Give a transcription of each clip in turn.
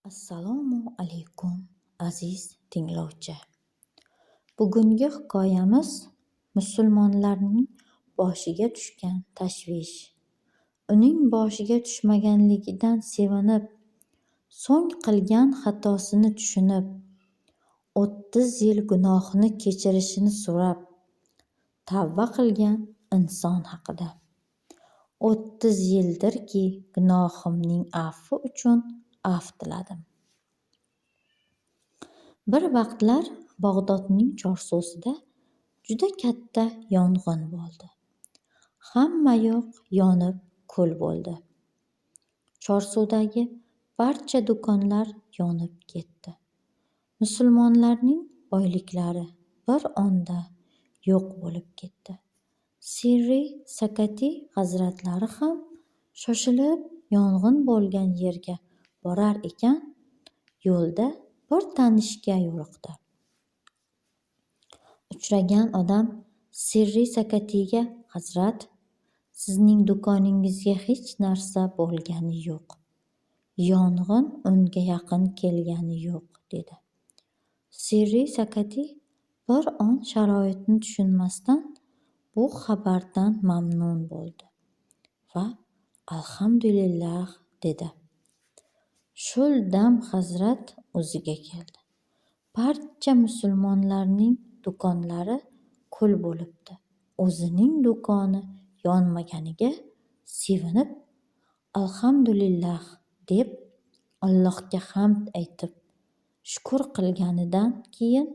Assalomu alaykum aziz tinglovchi. Bugungi hikoyamiz musulmonlarning boshiga tushgan tashvish. Uning boshiga tushmaganligidan sevinib, so'ng qilgan xatosini tushunib, 30 yil gunohini kechirishini so'rab, tavba qilgan inson haqida. 30 yildirki gunohimning afvi uchun af tiladim. Bir vaqtlar Bag'dodning Chorsusida juda katta yong'in bo'ldi. Hamma yoq yonib kul bo'ldi. Chorsudagi barcha do'konlar yonib ketdi. Musulmonlarning boyliklari bir onda yo'q bo'lib ketdi. Sirriy Sakati hazratlari ham shoshilib yong'in bo'lgan yerga borar ekan, yo'lda bir tanishga yo'liqdi. Uchragan odam Sirriy Sakatiga: "Hazrat, sizning do'koningizga hech narsa bo'lgani yo'q. Yong'in unga yaqin kelgani yo'q", dedi. Sirriy Sakati bir on sharoitni tushunmasdan bu xabardan mamnun bo'ldi va "Alhamdulillah", dedi. Shul dam Hazrat o'ziga keldi. Barcha musulmonlarning do'konlari kul bo'libdi. O'zining do'koni yonmaganiga sevinib, "Alhamdulillah", deb Allohga hamd aytib, shukr qilganidan keyin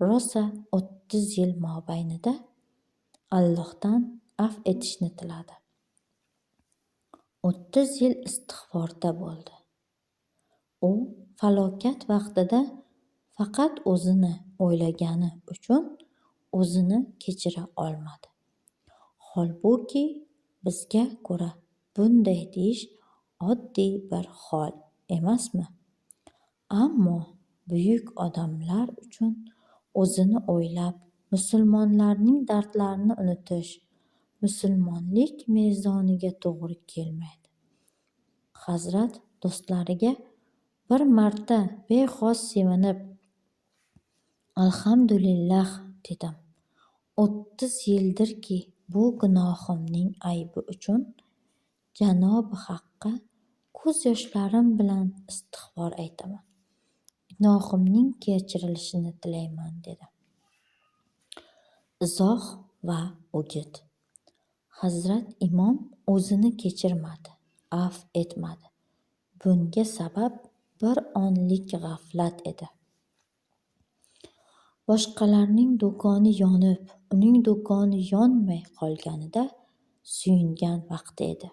rosa 30 yil mobaynida Allohdan af etishni tiladi. 30 yil istig'forda bo'ldi. U falokat vaqtida faqat o'zini o'ylagani uchun o'zini kechira olmadi. Holbuki bizga ko'ra bunday deyish oddiy bir hol emasmi? Ammo buyuk odamlar uchun o'zini o'ylab, musulmonlarning dardlarini unutish musulmonlik mezoniga to'g'ri kelmaydi. Hazrat do'stlariga bir marta bexos sevinib, "Alhamdulillah", dedim. 30 yildirki bu gunohimning aybi uchun Janobi Haqqa ko'z yoshlarim bilan istig'for aytaman. Gunohimning kechirilishini tilayman, dedi. Izoh va o'git. Hazrat Imom o'zini kechirmadi, af etmadi. Bunga sabab bir onlik g'aflat edi. Boshqalarning do'koni yonib, uning do'koni yonmay qolganida suyungan vaqti edi.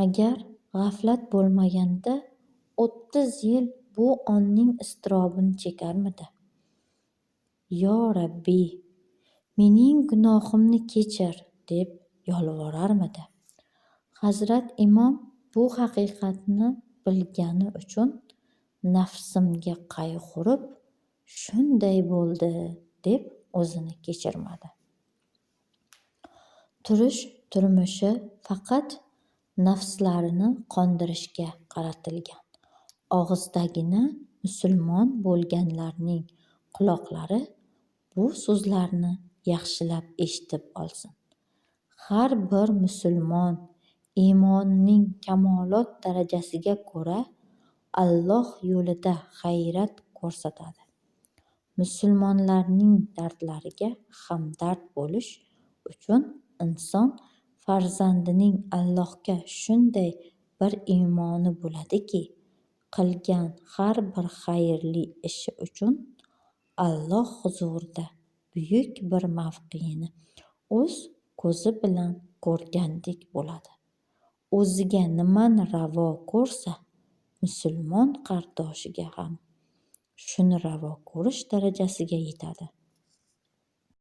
Agar g'aflat bo'lmaganida 30 yil bu onning iztirobini chekarmidi? "Yo Rabbiy, mening gunohimni kechir", deb yolvorarmidi? Hazrat Imom bu haqiqatni bilgani uchun nafsimga qayg'urib, "Shunday bo'ldi", deb o'zini kechirmadi. Turmushi faqat nafslarini qondirishga qaratilgan. Og'izdagina musulmon bo'lganlarning quloqlari bu so'zlarni yaxshilab eshitib olsin. Har bir musulmon iymonining kamolot darajasiga ko'ra Alloh yo'lida xayrat ko'rsatadi. Musulmonlarning dardlariga hamdard bo'lish uchun inson farzandining Allohga shunday bir iymoni bo'ladiki, qilgan har bir xayrli ishi uchun Alloh huzurida buyuk bir mavqeini o'z ko'zi bilan ko'rgandek bo'ladi. O'ziga nimani ravo ko'rsa, musulmon qardoshiga ham shuni ravo ko'rish darajasiga yetadi.